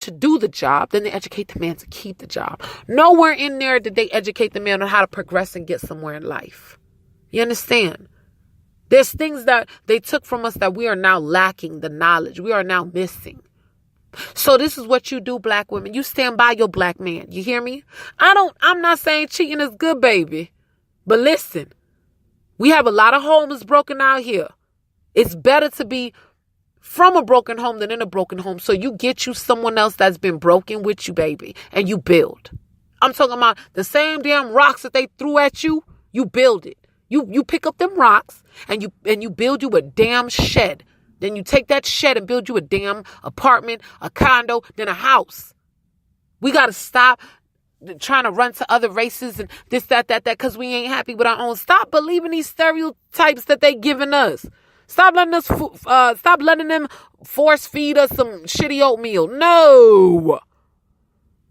to do the job, then they educate the man to keep the job. Nowhere in there did they educate the man on how to progress and get somewhere in life. You understand? There's things that they took from us that we are now lacking the knowledge. We are now missing. So this is what you do, black women. You stand by your black man. You hear me? I'm not saying cheating is good, baby. But listen, we have a lot of homes broken out here. It's better to be from a broken home than in a broken home. So you get you someone else that's been broken with you, baby, and you build. I'm talking about the same damn rocks that they threw at you. You build it. You pick up them rocks and you build you a damn shed. Then you take that shed and build you a damn apartment, a condo, then a house. We got to stop trying to run to other races and this, that, because we ain't happy with our own. Stop believing these stereotypes that they giving us. Stop letting them force feed us some shitty oatmeal. No.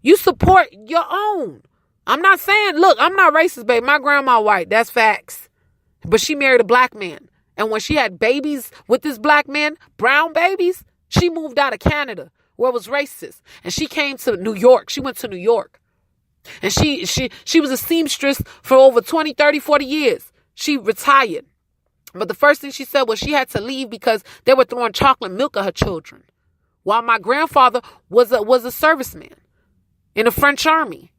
You support your own. I'm not saying, look, I'm not racist, babe. My grandma white. That's facts. But she married a black man. And when she had babies with this black man, brown babies, she moved out of Canada where it was racist. And she came to New York. She went to New York. And she was a seamstress for over 20, 30, 40 years. She retired. But the first thing she said was she had to leave because they were throwing chocolate milk at her children. While my grandfather was a serviceman in the French army.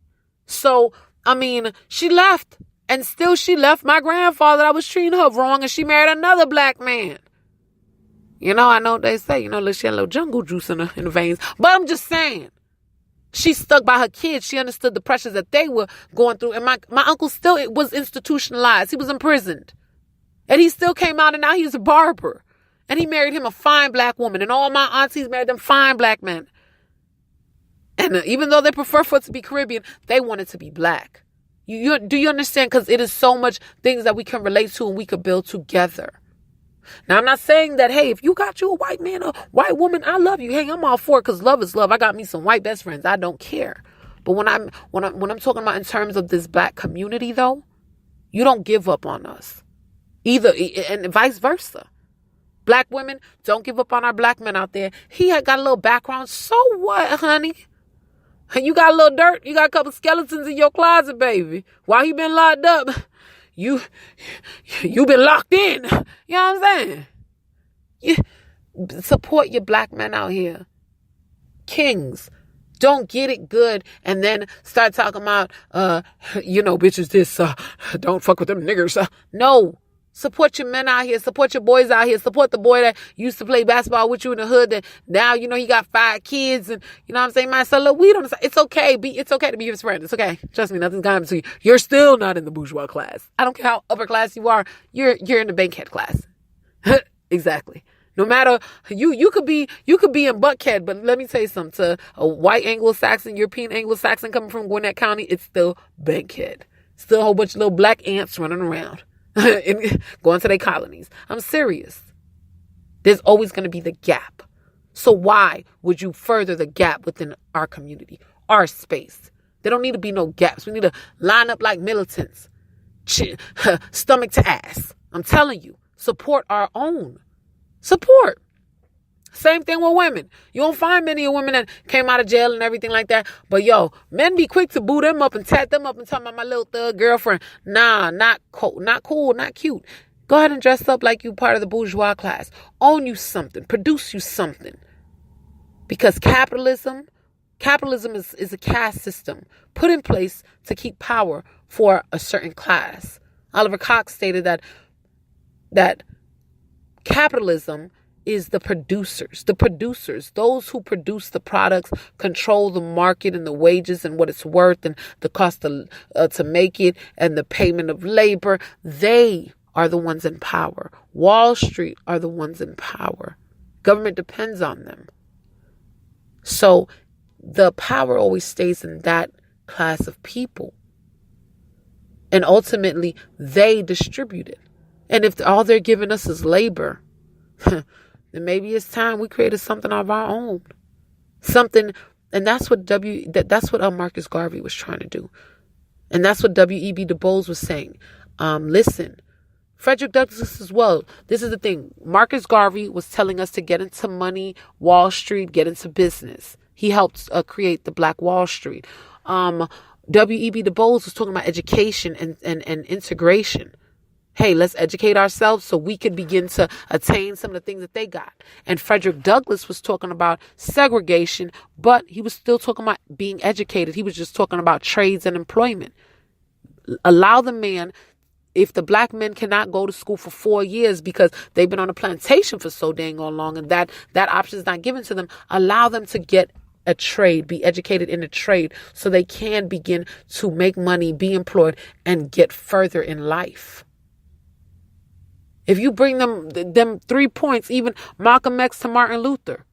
So, I mean, she left. And still she left my grandfather that was treating her wrong. And she married another black man. You know, I know what they say. You know, she had a little jungle juice in the veins. But I'm just saying. She stuck by her kids. She understood the pressures that they were going through. And my uncle still was institutionalized. He was imprisoned. And he still came out and now he's a barber. And he married him a fine black woman. And all my aunties married them fine black men. And even though they prefer for it to be Caribbean, they want it to be black. Do you understand? Because it is so much things that we can relate to and we could build together. Now, I'm not saying that, hey, if you got you a white man or white woman, I love you. Hey, I'm all for it because love is love. I got me some white best friends. I don't care. But when I'm talking about in terms of this black community, though, you don't give up on us. Either, and vice versa. Black women, don't give up on our black men out there. He had got a little background. So what, honey? You got a little dirt. You got a couple skeletons in your closet, baby. While he been locked up, you been locked in. You know what I'm saying? You support your black men out here. Kings. Don't get it good and then start talking about, bitches this, don't fuck with them niggers. No. Support your men out here. Support your boys out here. Support the boy that used to play basketball with you in the hood. That now, he got 5 kids. And, you know what I'm saying? Man, so look, we don't, it's okay. It's okay to be his friend. It's okay. Trust me, nothing's gonna happen to you. You're still not in the bourgeois class. I don't care how upper class you are. You're in the bankhead class. Exactly. No matter, you could be in Buckhead, but let me tell you something. To a white Anglo-Saxon, European Anglo-Saxon coming from Gwinnett County, it's still bankhead. Still a whole bunch of little black ants running around. And going to their colonies. I'm serious. There's always going to be the gap. So why would you further the gap within our community, our space? There don't need to be no gaps. We need to line up like militants. Stomach to ass. I'm telling you, support our own. Support. Same thing with women. You don't find many women that came out of jail and everything like that. But men be quick to boo them up and tat them up and talk about my little thug girlfriend. Nah, not cool, not cute. Go ahead and dress up like you part of the bourgeois class. Own you something. Produce you something. Because capitalism is a caste system put in place to keep power for a certain class. Oliver Cox stated that capitalism is the producers, those who produce the products, control the market and the wages and what it's worth and the cost to make it and the payment of labor. They are the ones in power. Wall Street are the ones in power. Government depends on them. So the power always stays in that class of people. And ultimately, they distribute it. And if all they're giving us is labor, then maybe it's time we created something of our own. Something, and that's what Marcus Garvey was trying to do. And that's what W.E.B. Du Bois was saying. Listen, Frederick Douglass as well. This is the thing. Marcus Garvey was telling us to get into money, Wall Street, get into business. He helped create the Black Wall Street. W.E.B. Du Bois was talking about education and integration. Hey, let's educate ourselves so we can begin to attain some of the things that they got. And Frederick Douglass was talking about segregation, but he was still talking about being educated. He was just talking about trades and employment. Allow the man, if the black men cannot go to school for 4 years because they've been on a plantation for so dang long and that option is not given to them, allow them to get a trade, be educated in a trade so they can begin to make money, be employed, and get further in life. If you bring them 3 points, even Malcolm X to Martin Luther,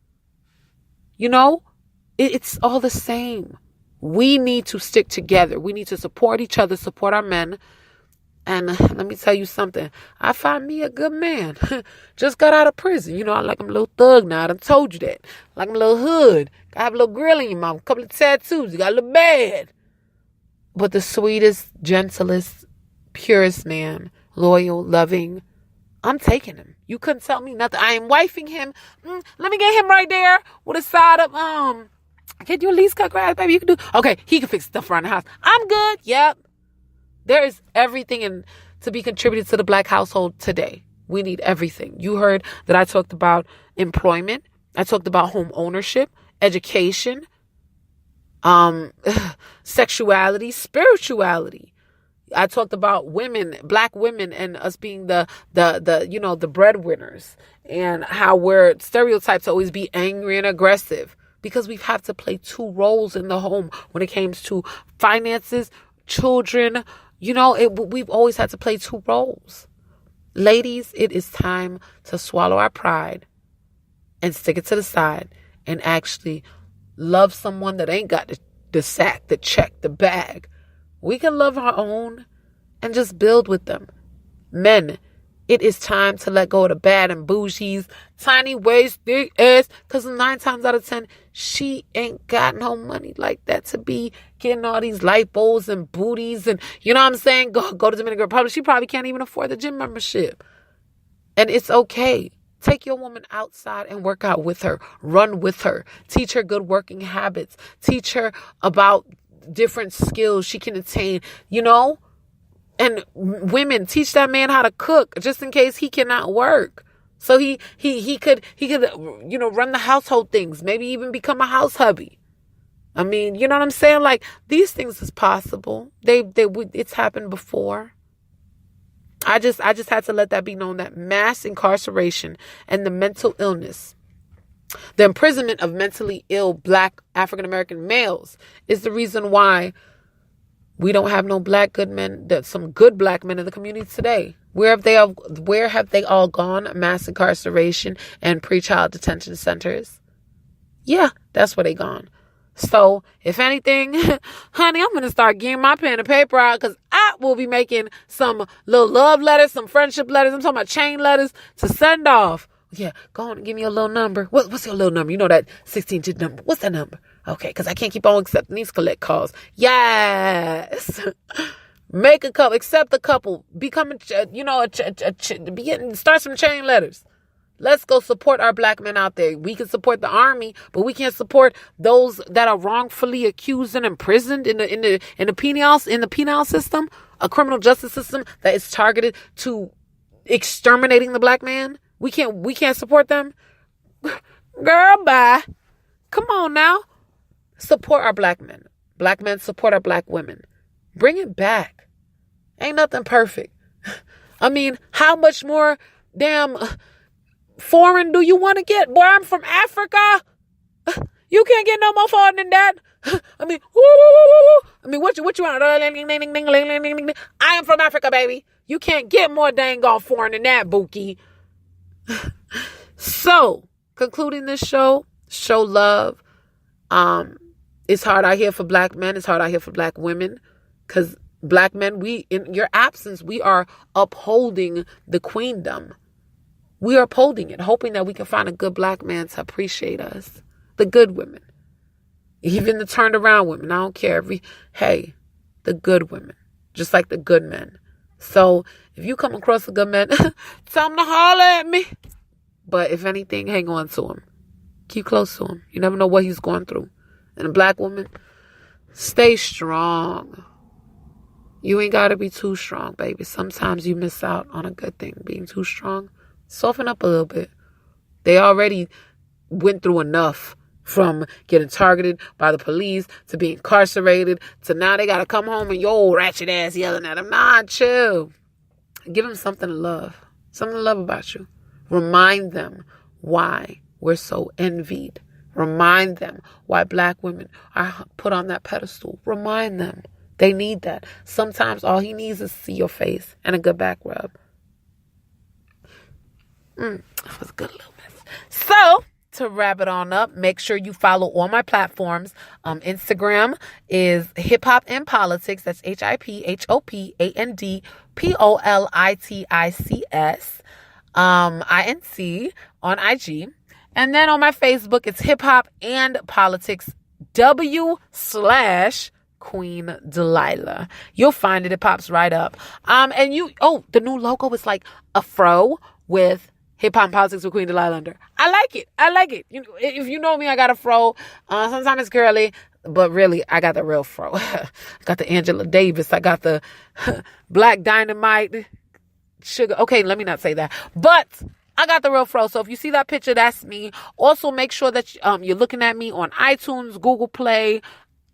it's all the same. We need to stick together. We need to support each other, support our men. And let me tell you something. I find me a good man. Just got out of prison. I like him a little thug now. I done told you that. I like him a little hood. I have a little grill in your mouth. A couple of tattoos. You got a little bad. But the sweetest, gentlest, purest man. Loyal, loving. I'm taking him. You couldn't tell me nothing. I am wifing him. Let me get him right there with a side of, can you at least cut grass, baby? You can do. Okay, he can fix stuff around the house. I'm good. Yep. There is everything to be contributed to the black household today. We need everything. You heard that I talked about employment. I talked about home ownership, education, sexuality, spirituality. I talked about women, black women, and us being the breadwinners, and how we're stereotyped to always be angry and aggressive because we have to play 2 roles in the home when it comes to finances, children. We've always had to play 2 roles. Ladies, it is time to swallow our pride and stick it to the side and actually love someone that ain't got the sack, the check, the bag. We can love our own and just build with them. Men, it is time to let go of the bad and bougies, tiny waist, big ass, because 9 times out of 10, she ain't got no money like that to be getting all these lipos and booties and, you know what I'm saying? Go to Dominican Republic. She probably can't even afford the gym membership. And it's okay. Take your woman outside and work out with her. Run with her. Teach her good working habits. Teach her about different skills she can attain, and women, teach that man how to cook just in case he cannot work. So he could run the household things, maybe even become a house hubby. I mean, you know what I'm saying? Like, these things is possible. It's happened before. I just had to let that be known, that mass incarceration and the mental illness, the imprisonment of mentally ill black African-American males is the reason why we don't have no black good men, some good black men in the community today. Where have they all gone? Mass incarceration and pre-child detention centers. Yeah, that's where they gone. So, if anything, honey, I'm going to start getting my pen and paper out because I will be making some little love letters, some friendship letters. I'm talking about chain letters to send off. Yeah, go on and give me your little number. What's your little number? You know that 16-digit number. What's that number? Okay, because I can't keep on accepting these collect calls. Yes. Make a couple. Accept a couple. Become start some chain letters. Let's go support our black men out there. We can support the army, but we can't support those that are wrongfully accused and imprisoned in the penal system, a criminal justice system that is targeted to exterminating the black man. We can't support them. Girl, bye. Come on now. Support our black men. Black men support our black women. Bring it back. Ain't nothing perfect. I mean, how much more damn foreign do you want to get? Boy, I'm from Africa. You can't get no more foreign than that. I mean, what you want? I am from Africa, baby. You can't get more dang on foreign than that, Bookie. So, concluding this show love. It's hard out here for black men. It's hard out here for black women. Because black men, in your absence, we are upholding the queendom. We are upholding it, hoping that we can find a good black man to appreciate us. The good women. Even the turned around women. I don't care. The good women. Just like the good men. So, if you come across a good man, tell him to holler at me. But if anything, hang on to him. Keep close to him. You never know what he's going through. And a black woman, stay strong. You ain't got to be too strong, baby. Sometimes you miss out on a good thing, being too strong. Soften up a little bit. They already went through enough, from getting targeted by the police to being incarcerated to now they got to come home and your old ratchet ass yelling at them. Nah, chill. Give them something to love. Something to love about you. Remind them why we're so envied. Remind them why black women are put on that pedestal. Remind them. They need that. Sometimes all he needs is to see your face and a good back rub. That was a good little mess. So, to wrap it on up, make sure you follow all my platforms. Instagram is HipHop and Politics. That's HipHopandPolitics. INC on IG. And then on my Facebook, it's HipHop and Politics W/Queen Delilah. You'll find it. It pops right up. The new logo is like a fro with Hip Hop Politics with Queen Delilah under. I like it. You know, if you know me, I got a fro. Sometimes it's curly, but really, I got the real fro. I got the Angela Davis. I got the Black Dynamite sugar. Okay, let me not say that. But I got the real fro. So if you see that picture, that's me. Also, make sure that you're looking at me on iTunes, Google Play.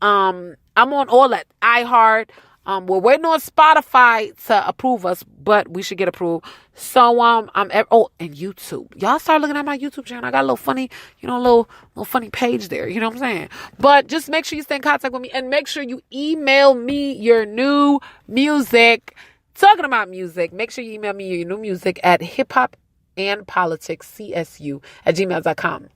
I'm on all that. iHeart. We're waiting on Spotify to approve us, but we should get approved. So, and YouTube. Y'all start looking at my YouTube channel. I got a little funny, little funny page there. You know what I'm saying? But just make sure you stay in contact with me and make sure you email me your new music. Talking about music, make sure you email me your new music at hiphopandpoliticscsu@gmail.com.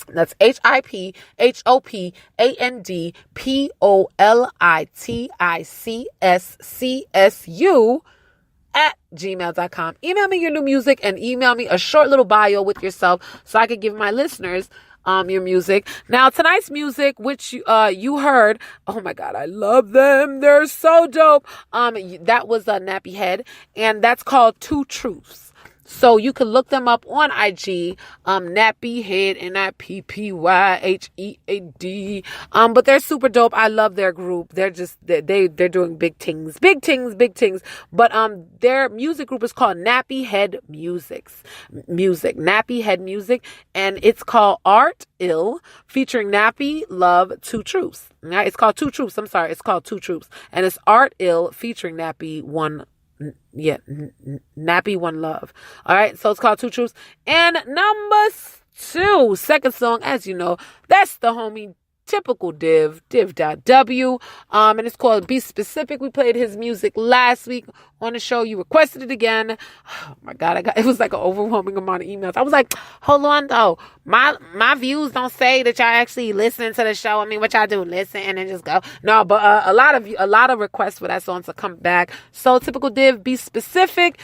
That's hiphopandpoliticscsu@gmail.com. Email me your new music and email me a short little bio with yourself so I can give my listeners your music. Now, tonight's music, which you heard, oh my God, I love them. They're so dope. That was Nappy Head, and that's called Two Truths. So you can look them up on IG, Nappy Head, NIPPYHEAD. But they're super dope. I love their group. They're doing big things. But their music group is called Nappy Head Music, Nappy Head Music, and it's called Art Ill featuring Nappy Love Two Truths. Right? It's called Two Truths. I'm sorry, it's called Two Truths, and it's Art Ill featuring Nappy Nappy One Love. All right, so it's called Two Truths. And number 2, second song, as you know, that's the homie Typical Div.W. And it's called Be Specific. We played his music last week on the show. You requested it again. Oh my God, it was like an overwhelming amount of emails. I was like, hold on though. My views don't say that y'all actually listen to the show. I mean, what y'all do, listen and then just go. No, but a lot of requests for that song to come back. So Typical Div, Be Specific.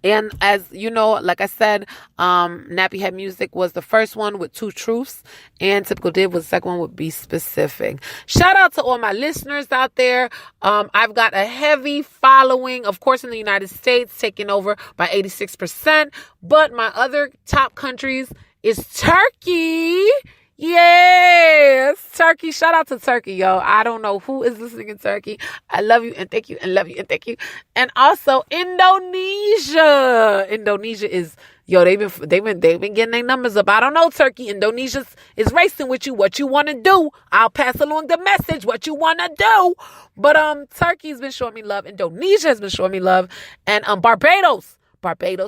And as you know, like I said, Nappy Head Music was the first one with Two Truths, and Typical Div was the second one with Be Specific. Shout out to all my listeners out there. I've got a heavy following, of course, in the United States, taking over by 86%. But my other top countries is Turkey. Yes, Turkey. Shout out to Turkey, yo. I don't know who is listening in Turkey. I love you and thank you and love you and thank you. And also Indonesia. Indonesia is, yo, they've been getting their numbers up. I don't know, Turkey. Indonesia is racing with you. What you want to do? I'll pass along the message. What you want to do? But Turkey's been showing me love. Indonesia has been showing me love, and Barbados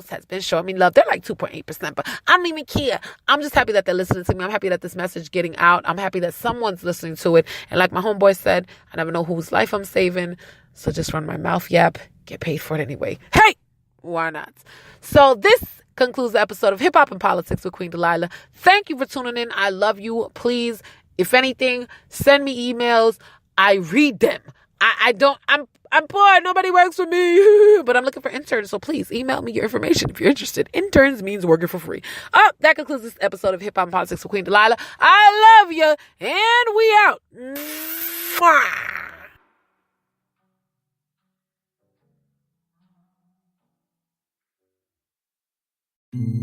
has been showing me love. They're like 2.8%, but I don't even care. I'm just happy that they're listening to me. I'm happy that this message getting out. I'm happy that someone's listening to it. And like my homeboy said, I never know whose life I'm saving. So just run my mouth yap, get paid for it anyway. Hey, why not? So this concludes the episode of Hip Hop and Politics with Queen Delilah. Thank you for tuning in. I love you. Please, if anything, send me emails. I read them. I'm poor. Nobody works for me, but I'm looking for interns. So please email me your information if you're interested. Interns means working for free. That concludes this episode of Hip Hop and Politics with Queen Delilah. I love you, and we out. Mwah.